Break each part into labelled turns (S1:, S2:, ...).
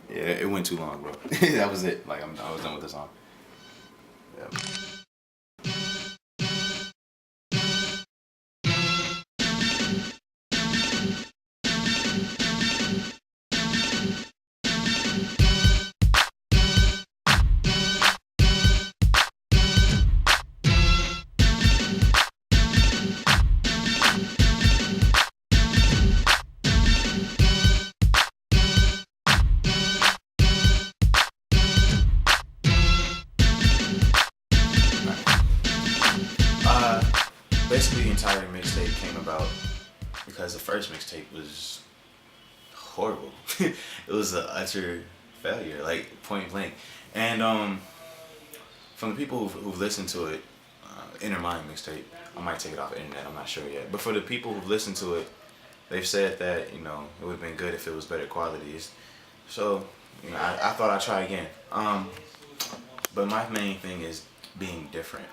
S1: Yeah, it went too long, bro. That was it. Like I was done with the song. Yeah. Uh, Basically, the entire mixtape came about because the first mixtape was horrible. It was an utter failure, like point blank. And from the people who've listened to it, Inner Mind mixtape, I might take it off the internet. I'm not sure yet. But for the people who've listened to it, they've said that it would have been good if it was better qualities. So I thought I'd try again. But my main thing is being different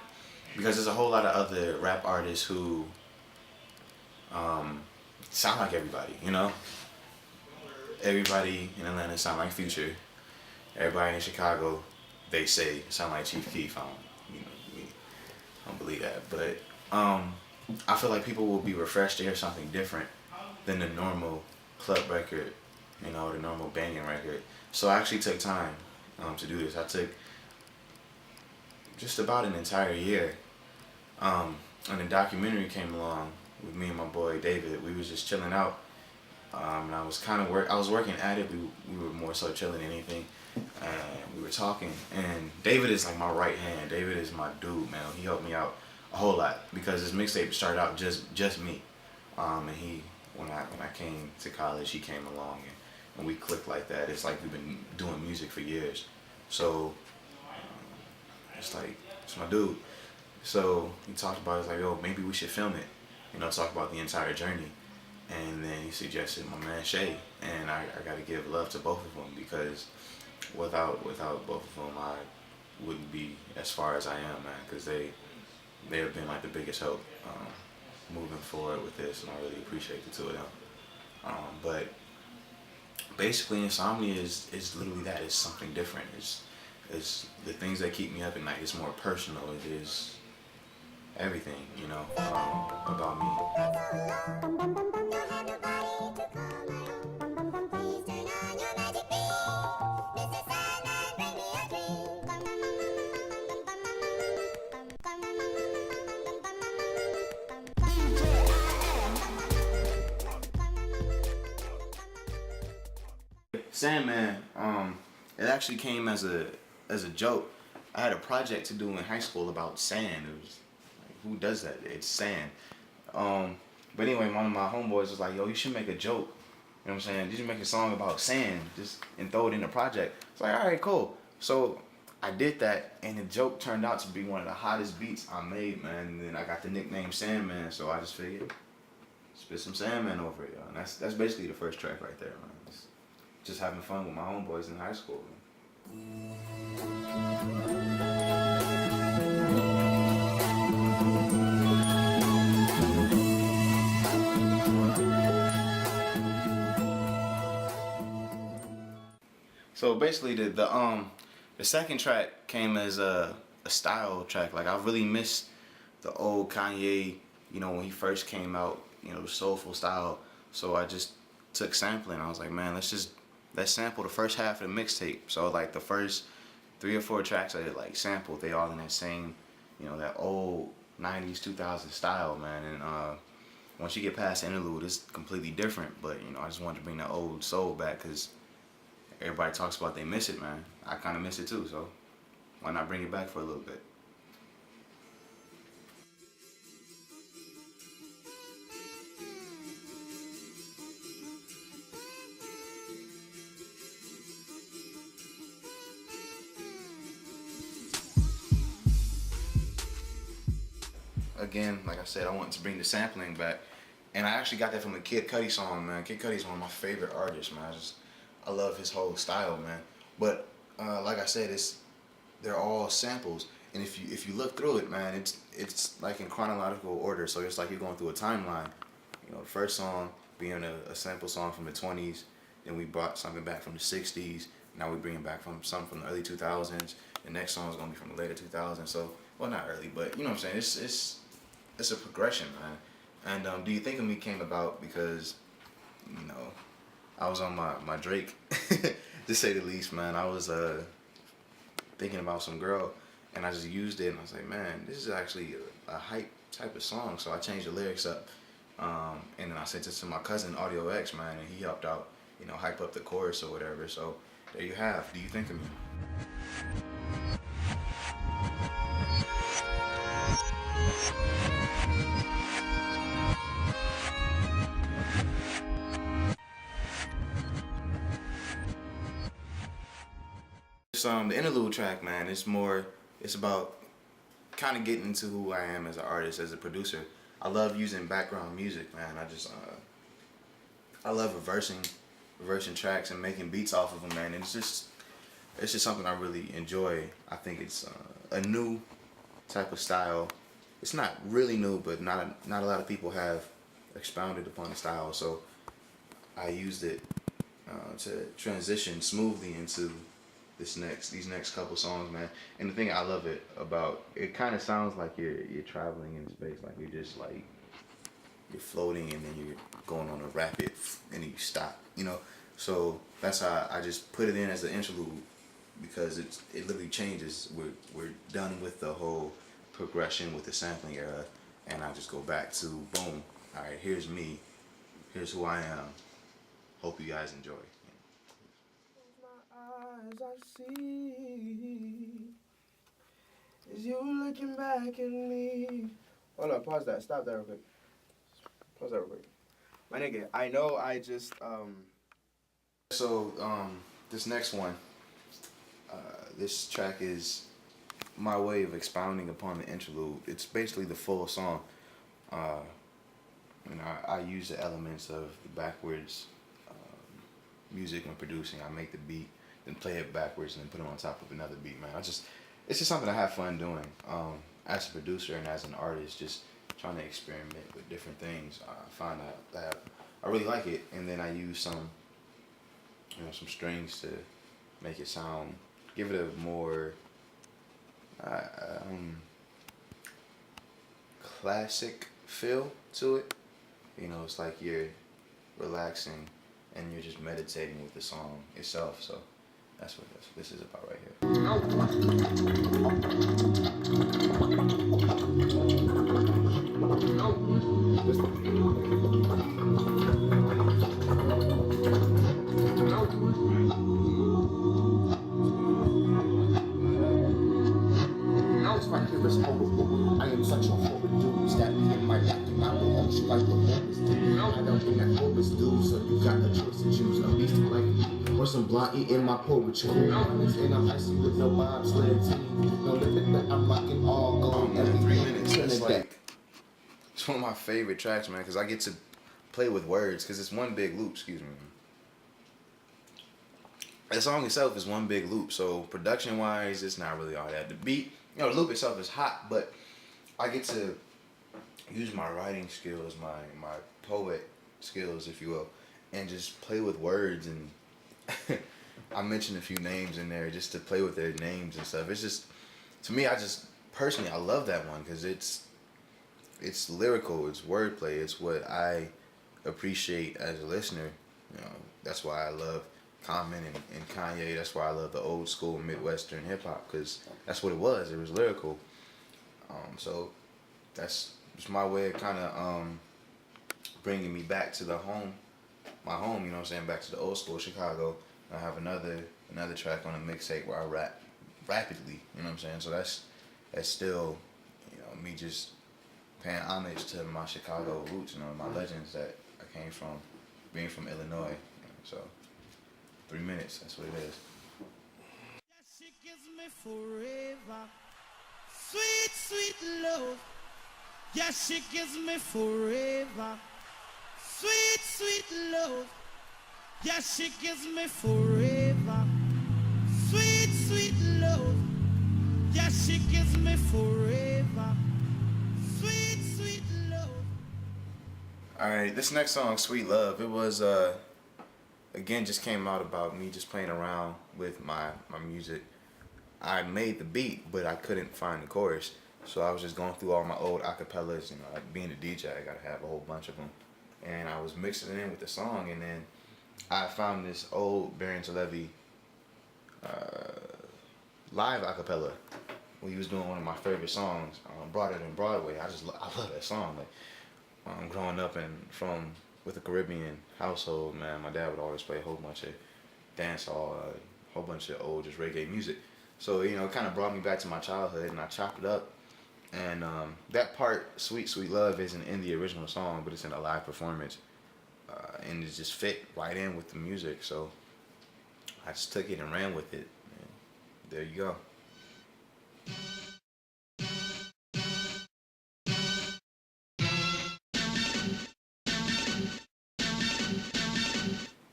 S1: because there's a whole lot of other rap artists who sound like everybody. Everybody in Atlanta sound like Future. Everybody in Chicago, they say sound like Chief Keef. I don't believe that, but I feel like people will be refreshed to hear something different than the normal club record, the normal banging record. So I actually took time to do this. I took just about an entire year, and the documentary came along with me and my boy David. We was just chilling out, and I was I was working at it. We were more so chilling than anything, and we were talking. And David is like my right hand. David is my dude, man. He helped me out a whole lot because this mixtape started out just me, and when I came to college, he came along and we clicked like that. It's like we've been doing music for years, so it's like it's my dude. So he talked about it, it's like, yo, maybe we should film it, talk about the entire journey. And then he suggested my man Shay, and I got to give love to both of them because without both of them, I wouldn't be as far as I am, man. Because they have been like the biggest help moving forward with this, and I really appreciate the two of them. But basically, Insomnia is literally that. It's something different. It's the things that keep me up at night. It's more personal. It is everything, about me. Sandman, it actually came as a joke. I had a project to do in high school about sand. It was like, who does that? It's sand. But anyway, one of my homeboys was like, yo, you should make a joke. You know what I'm saying? You should make a song about sand, and throw it in the project. It's like, all right, cool. So I did that, and the joke turned out to be one of the hottest beats I made, man. And then I got the nickname Sandman, so I just figured, spit some Sandman over it, yo. And that's basically the first track right there, man. It's just having fun with my homeboys in high school, man. So basically, the second track came as a style track. Like I really missed the old Kanye, when he first came out, the soulful style. So I just took sampling. I was like, man, let's sample the first half of the mixtape. So like the first 3 or 4 tracks I did like sampled. They all in that same, that old '90s 2000s style, man. And once you get past Interlude, it's completely different. But I just wanted to bring that old soul back because everybody talks about they miss it, man. I kind of miss it too, so why not bring it back for a little bit? Again, like I said, I wanted to bring the sampling back, and I actually got that from a Kid Cudi song, man. Kid Cudi's one of my favorite artists, man. I love his whole style, man. But like I said, they're all samples, and if you look through it, man, it's like in chronological order. So it's like you're going through a timeline. The first song being a sample song from the 20s, then we brought something back from the 60s, Now we're bringing back from some from the early 2000s. The next song is gonna be from the later 2000s. So, well, not early, but you know what I'm saying. It's a progression, man. And Do You Think of Me came about because, you know, I was on my Drake, to say the least, man. I was thinking about some girl, and I just used it, and I was like, man, this is actually a hype type of song. So I changed the lyrics up, and then I sent it to my cousin Audio X, man, and he helped out, you know, hype up the chorus or whatever. So there you have Do You Think of Me. The interlude track, man, it's about kind of getting into who I am as an artist, as a producer. I love using background music, man. I love reversing tracks and making beats off of them, man. And it's just something I really enjoy. I think it's a new type of style. It's not really new, but not a lot of people have expounded upon the style. So I used it to transition smoothly into these next couple songs, man. And the thing I love it about it, kind of sounds like you're traveling in space, like you're floating and then you're going on a rapid and then you stop, you know. So that's how I just put it in as an interlude, because it literally changes. We're done with the whole progression with the sampling era, and I just go back to boom. All right, here's me. Here's who I am. Hope you guys enjoy.
S2: Eyes I see is you looking back at me. Hold on, pause that. Stop that real quick. Pause that real quick. My nigga, I know I just
S1: So this next one, this track is my way of expounding upon the interlude. It's basically the full song. I use the elements of the backwards music when producing. I make the beat, then play it backwards, and then put it on top of another beat, man. It's just something I have fun doing. As a producer and as an artist, just trying to experiment with different things. I find out that I really like it, and then I use some strings to make it sound, give it a more classic feel to it. You know, it's like you're relaxing and you're just meditating with the song itself. So that's what this is about right here.
S3: I am such a horrible dude. Stab me in my back and I will haunt you like the homeless dude. I don't think that homeless dude, so you got a choice to choose. No beast like me, or some blind eating my poetry. And I'm icy with no bobsled team. No limit that I'm rocking all gold.
S1: In 3 minutes, it's one of my favorite tracks, man, because I get to play with words, because it's one big loop, excuse me. The song itself is one big loop, so production wise, it's not really all that. The beat, the loop itself is hot, but I get to use my writing skills, my poet skills, if you will, and just play with words. And I mentioned a few names in there just to play with their names and stuff. It's just, to me, I love that one because it's lyrical, it's wordplay, it's what I appreciate as a listener. That's why I love Common and Kanye. That's why I love the old school Midwestern hip hop, because that's what it was. It was lyrical. So that's just my way of kind of bringing me back to my home. You know what I'm saying? Back to the old school Chicago. I have another track on a mixtape where I rap rapidly. You know what I'm saying? So that's still, me just paying homage to my Chicago roots. My legends that I came from, being from Illinois. So 3 minutes, that's what it is.
S4: Yeah, she gives me forever. Sweet, sweet love. Yeah, she gives me forever. Sweet, sweet love. Yeah, she gives me forever. Sweet, sweet love. Yeah, she gives me forever. Sweet, sweet love.
S1: Alright, this next song, Sweet Love, it was again just came out about me just playing around with my music. I made the beat, but I couldn't find the chorus, so I was just going through all my old acapellas. You know, like being a DJ, I gotta have a whole bunch of them, and I was mixing it in with the song, and then I found this old Baron Levy live acapella when he was doing one of my favorite songs, Brought It in Broadway. I love that song. Like, growing up with a Caribbean household, man, my dad would always play a whole bunch of dancehall, a whole bunch of old just reggae music. So, you know, it kind of brought me back to my childhood, and I chopped it up. And that part, Sweet Sweet Love, isn't in the original song, but it's in a live performance. And it just fit right in with the music. So I just took it and ran with it. And there you go.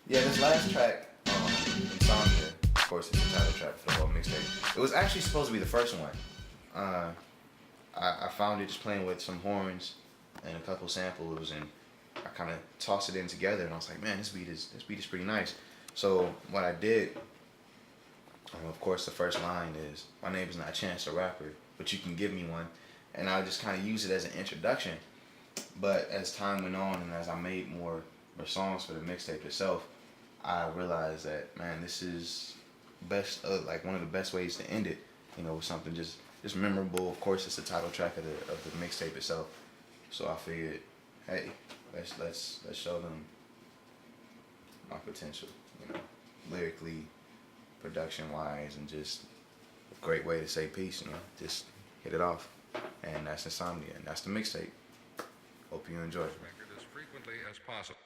S1: Yeah, this last track, Insomnia, of course, it's the title track for the whole mixtape. It was actually supposed to be the first one. I found it just playing with some horns and a couple samples, and I kind of tossed it in together, and I was like, man, this beat is pretty nice. So what I did, of course, the first line is, my name is not Chance the Rapper, but you can give me one. And I just kind of use it as an introduction. But as time went on, and as I made more songs for the mixtape itself, I realized that, man, this is best, like one of the best ways to end it. You know, with something just memorable. Of course, it's the title track of the mixtape itself. So I figured, hey, let's show them my potential. You know, lyrically, production wise, and just a great way to say peace. You know, just hit it off. And that's Insomnia, and that's the mixtape. Hope you enjoy it.
S5: Record as frequently as possible.